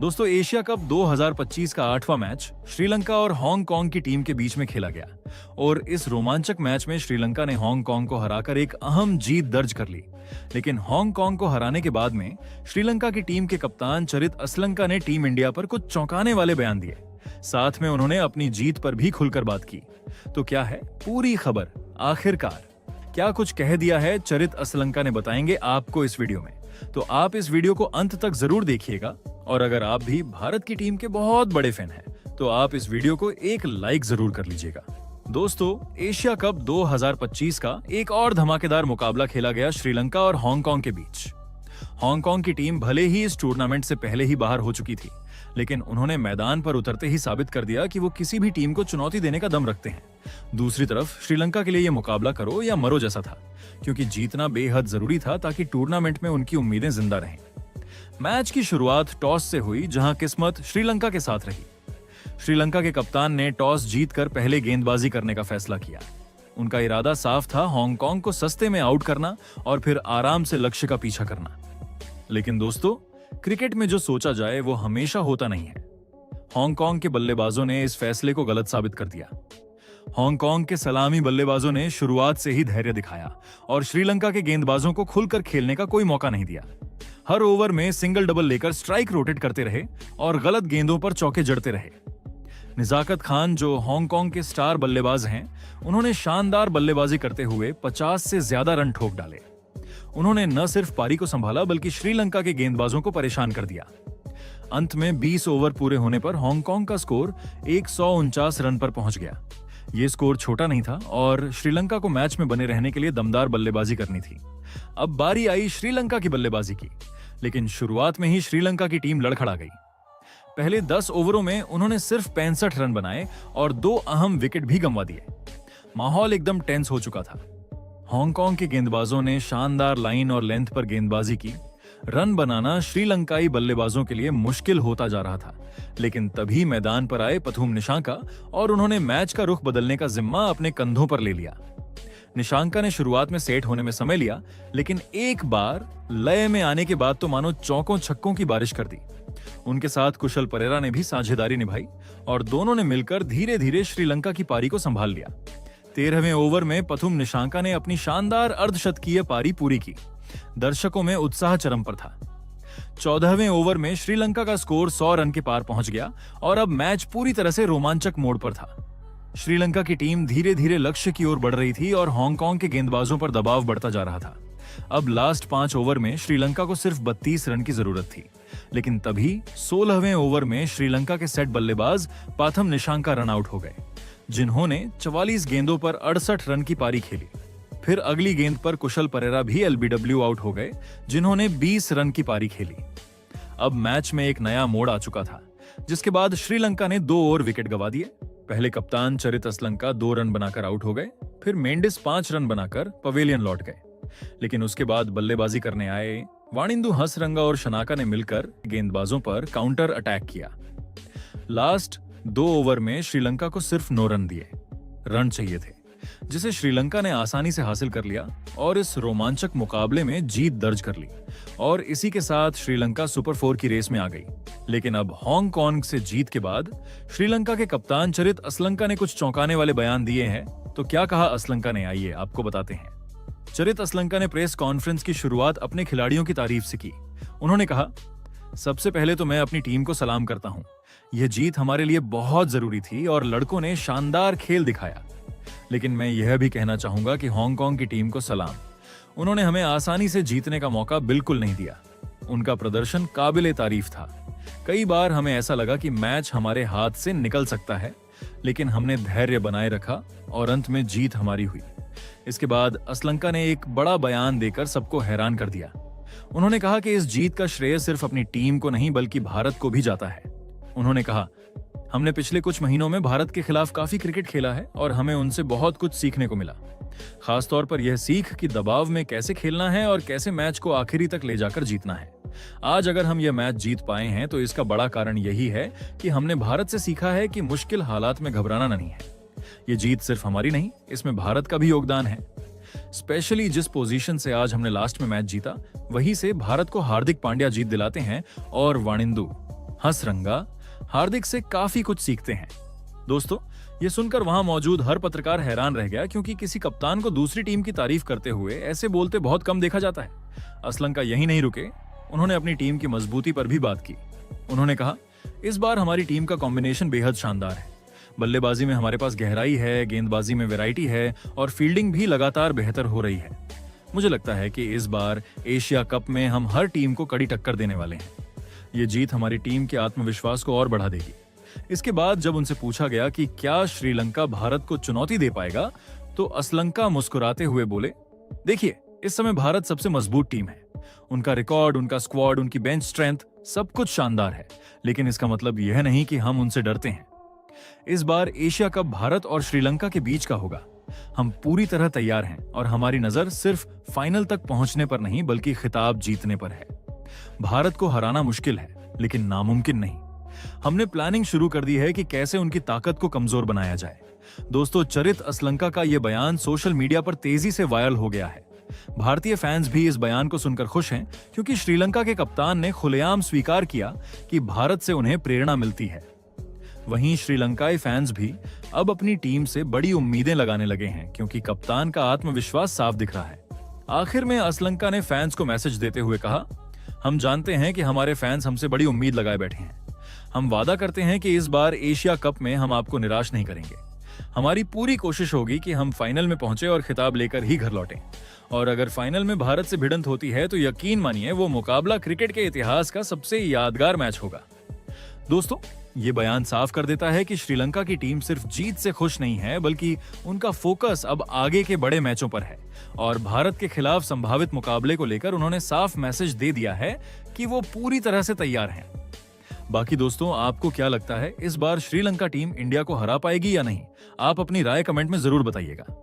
दोस्तों, Asia cup 2025 का 8वां match Sri Lanka और हांगकांग की टीम के बीच में खेला गया और इस रोमांचक मैच में श्रीलंका ने हांगकांग को हराकर एक अहम जीत दर्ज कर ली। लेकिन हांगकांग को हराने के बाद में श्रीलंका की टीम के कप्तान चरित असलंका ने टीम इंडिया पर कुछ चौंकाने वाले बयान दिए। साथ में उन्होंने अपनी जीत पर भी खुलकर बात की। तो क्या है पूरी खबर? आखिरकार क्या कुछ कह दिया है चरित असलंका ने, बताएंगे आपको इस वीडियो में। तो आप इस वीडियो को अंत तक जरूर देखिएगा और अगर आप भी भारत की टीम के बहुत बड़े फैन हैं तो आप इस वीडियो को एक लाइक जरूर कर लीजिएगा। दोस्तों, एशिया कप 2025 का एक और धमाकेदार मुकाबला खेला गया श्रीलंका और हांगकांग के बीच। हांगकांग की टीम भले ही इस टूर्नामेंट से पहले ही बाहर हो चुकी थी, लेकिन उन्होंने मैदान पर उतरते ही साबित कर दिया कि वो किसी भी टीम को चुनौती देने का दम रखते हैं। दूसरी तरफ श्रीलंका के लिए यह मुकाबला करो या मरो जैसा था, क्योंकि जीतना बेहद जरूरी था ताकि टूर्नामेंट में उनकी उम्मीदें जिंदा रहें। मैच की शुरुआत टॉस से हुई, जहां किस्मत श्रीलंका के साथ रही। श्रीलंका के कप्तान ने टॉस जीतकर पहले गेंदबाजी करने का फैसला किया। उनका इरादा साफ था, हांगकांग को सस्ते में आउट करना और फिर आराम से लक्ष्य का पीछा करना। लेकिन दोस्तों, क्रिकेट में जो सोचा जाए वो हमेशा होता नहीं है। हांगकांग के बल्लेबाजों ने इस फैसले को गलत साबित कर दिया। हांगकांग के सलामी बल्लेबाजों ने शुरुआत से ही धैर्य दिखाया और श्रीलंका के गेंदबाजों को खुलकर खेलने का कोई मौका नहीं दिया। हर ओवर में सिंगल डबल लेकर स्ट्राइक रोटेट करते रहे और गलत गेंदों पर चौके जड़ते रहे। निजाकत खान, जो हांगकांग के स्टार बल्लेबाज हैं, उन्होंने शानदार बल्लेबाजी करते हुए 50 से ज्यादा रन ठोक डाले। उन्होंने न सिर्फ पारी को संभाला बल्कि श्रीलंका के गेंदबाजों को परेशान कर दिया। अंत में 20 ओवर पूरे होने पर हांगकांग का स्कोर 149 रन पर पहुंच गया। ये स्कोर छोटा नहीं था और श्रीलंका को मैच में बने रहने के लिए दमदार बल्लेबाजी करनी थी। अब बारी आई श्रीलंका की बल्लेबाजी की, लेकिन शुरुआत में ही श्रीलंका की टीम लड़खड़ा गई। पहले 10 ओवरों में उन्होंने सिर्फ 65 रन बनाए और 2 अहम विकेट भी गंवा दिए। माहौल एकदम टेंस हो चुका था। हांगकांग के गेंदबाजों ने शानदार लाइन और लेंथ पर गेंदबाजी की। रन बनाना श्रीलंकाई बल्लेबाजों के लिए मुश्किल होता जा रहा था, लेकिन तभी मैदान पर आए पथुम निशांका और उन्होंने मैच का रुख बदलने का जिम्मा अपने कंधों पर ले लिया। निशांका ने शुरुआत में सेट होने में समय लिया, लेकिन एक बार लय में आने के बाद तो मानो चौकों छक्कों की बारिश कर दी। उनके साथ कुशल परेरा ने भी साझेदारी निभाई और दोनों ने मिलकर धीरे धीरे श्रीलंका की पारी को संभाल लिया। 13वें ओवर में पथुम निशांका ने अपनी शानदार अर्धशतकीय पारी पूरी की। दर्शकों में उत्साह चरम पर था। 14वें ओवर में श्रीलंका का स्कोर 100 रन के पार पहुंच गया और अब मैच पूरी तरह से रोमांचक मोड़ पर था। श्रीलंका की टीम धीरे धीरे लक्ष्य की ओर बढ़ रही थी और हांगकांग के गेंदबाजों पर दबाव बढ़ता जा रहा था। अब लास्ट 5 ओवर में श्रीलंका को सिर्फ 32 रन की जरूरत थी, लेकिन तभी 16वें ओवर में श्रीलंका के सेट बल्लेबाज पाथम निशांका रन आउट हो गए, जिन्होंने 44 गेंदों पर 68 रन की पारी खेली। फिर अगली गेंद पर कुशल परेरा भी एलबीडब्ल्यू आउट हो गए, जिन्होंने 20 रन की पारी खेली। अब मैच में एक नया मोड़ आ चुका था, जिसके बाद श्रीलंका ने 2 और विकेट गंवा दिए। पहले कप्तान चरित असलंका 2 रन बनाकर आउट हो गए, फिर मेंडिस 5 रन बनाकर पवेलियन लौट गए। लेकिन उसके बाद बल्लेबाजी करने आए वाणिंदु हसरंगा और शनाका ने मिलकर गेंदबाजों पर काउंटर अटैक किया। लास्ट 2 ओवर में श्रीलंका को सिर्फ 9 रन दिए। रन चाहिए थे, जिसे श्रीलंका ने आसानी से हासिल कर लिया और इस रोमांचक मुकाबले में जीत दर्ज कर ली और इसी के साथ श्रीलंका सुपर 4 की रेस में आ गई। लेकिन अब हांगकांग से जीत के बाद श्रीलंका के कप्तान चरित असलंका ने कुछ चौंकाने वाले बयान दिए हैं। तो क्या कहा असलंका ने, आइए आपको बताते हैं। चरित असलंका ने प्रेस कॉन्फ्रेंस की शुरुआत अपने खिलाड़ियों की तारीफ से की। उन्होंने कहा, सबसे पहले तो मैं अपनी टीम को सलाम करता हूं। यह जीत हमारे लिए बहुत जरूरी थी और लड़कों ने शानदार खेल दिखाया। लेकिन मैं यह भी कहना चाहूंगा कि हांगकांग की टीम को सलाम। उन्होंने हमें आसानी से जीतने का मौका बिल्कुल नहीं दिया। उनका प्रदर्शन काबिले तारीफ था। कई बार हमें ऐसा लगा कि मैच हमारे हाथ से निकल सकता है, लेकिन हमने धैर्य बनाए रखा और अंत में जीत हमारी हुई। इसके बाद असलंका ने एक बड़ा बयान देकर सबको हैरान कर दिया। उन्होंने कहा कि इस जीत का श्रेय सिर्फ अपनी टीम को नहीं बल्कि भारत को भी जाता है। उन्होंने कहा, हमने पिछले कुछ महीनों में भारत के खिलाफ काफी क्रिकेट खेला है और हमें उनसे बहुत कुछ सीखने को मिला। खासतौर पर यह सीख कि दबाव में कैसे खेलना है और कैसे मैच को आखिरी तक ले जाकर जीतना है। आज अगर हम यह मैच जीत पाए हैं तो इसका बड़ा कारण यही है कि हमने भारत से सीखा है कि मुश्किल हालात में घबराना नहीं है। ये जीत सिर्फ हमारी नहीं, इसमें भारत का भी योगदान है। स्पेशली जिस पोजीशन से आज हमने लास्ट में मैच जीता, वहीं से भारत को हार्दिक पांड्या जीत दिलाते हैं और वाणिंदु। हसरंगा हार्दिक से काफी कुछ सीखते हैं। दोस्तों, ये सुनकर वहां मौजूद हर पत्रकार हैरान रह गया, क्योंकि किसी कप्तान को दूसरी टीम की तारीफ करते हुए ऐसे बोलते बहुत कम देखा जाता है। असलंका यही नहीं रुके, उन्होंने अपनी टीम की मजबूती पर भी बात की। उन्होंने कहा, इस बार हमारी टीम का कॉम्बिनेशन बेहद शानदार है। बल्लेबाजी में हमारे पास गहराई है, गेंदबाजी में वैरायटी है और फील्डिंग भी लगातार बेहतर हो रही है। मुझे लगता है कि इस बार एशिया कप में हम हर टीम को कड़ी टक्कर देने वाले हैं। ये जीत हमारी टीम के आत्मविश्वास को और बढ़ा देगी। इसके बाद जब उनसे पूछा गया कि क्या श्रीलंका भारत को चुनौती दे पाएगा, तो असलंका मुस्कुराते हुए बोले, देखिए, इस समय भारत सबसे मजबूत टीम है। उनका रिकॉर्ड, उनका स्क्वाड, उनकी बेंच स्ट्रेंथ सब कुछ शानदार है, लेकिन इसका मतलब यह नहीं कि हम उनसे डरते हैं। इस बार एशिया कप भारत और श्रीलंका के बीच का होगा। हम पूरी तरह तैयार हैं और हमारी नजर सिर्फ फाइनल तक पहुंचने पर नहीं, बल्कि खिताब जीतने पर है। भारत को हराना मुश्किल है, लेकिन नामुमकिन नहीं। हमने प्लानिंग शुरू कर दी है कि कैसे उनकी ताकत को कमजोर बनाया जाए। दोस्तों, चरित असलंका का यह बयान सोशल मीडिया पर तेजी से वायरल हो गया है। भारतीय फैंस भी इस बयान को सुनकर खुश हैं, क्योंकि श्रीलंका के कप्तान ने खुलेआम स्वीकार किया कि भारत से उन्हें प्रेरणा मिलती है। वहीं श्रीलंकाई फैंस भी अब अपनी टीम से बड़ी उम्मीदें लगाने लगे हैं, क्योंकि कप्तान का आत्मविश्वास साफ दिख रहा है। आखिर में असलंका ने फैंस को मैसेज देते हुए कहा, हम जानते हैं कि हमारे फैंस हमसे बड़ी उम्मीद लगाए बैठे हैं। हम वादा करते हैं कि इस बार एशिया कप में हम आपको निराश नहीं करेंगे। हमारी पूरी कोशिश होगी कि हम फाइनल में पहुंचे और खिताब लेकर ही घर लौटें। और अगर फाइनल में भारत से भिड़ंत होती है, तो यकीन मानिए वो मुकाबला क्रिकेट के इतिहास का सबसे यादगार मैच होगा। दोस्तों, ये बयान साफ कर देता है कि श्रीलंका की टीम सिर्फ जीत से खुश नहीं है, बल्कि उनका फोकस अब आगे के बड़े मैचों पर है। और भारत के खिलाफ संभावित मुकाबले को लेकर उन्होंने साफ मैसेज दे दिया है कि वो पूरी तरह से तैयार हैं। बाकी दोस्तों, आपको क्या लगता है, इस बार श्रीलंका टीम इंडिया को हरा पाएगी या नहीं? आप अपनी राय कमेंट में जरूर बताइएगा।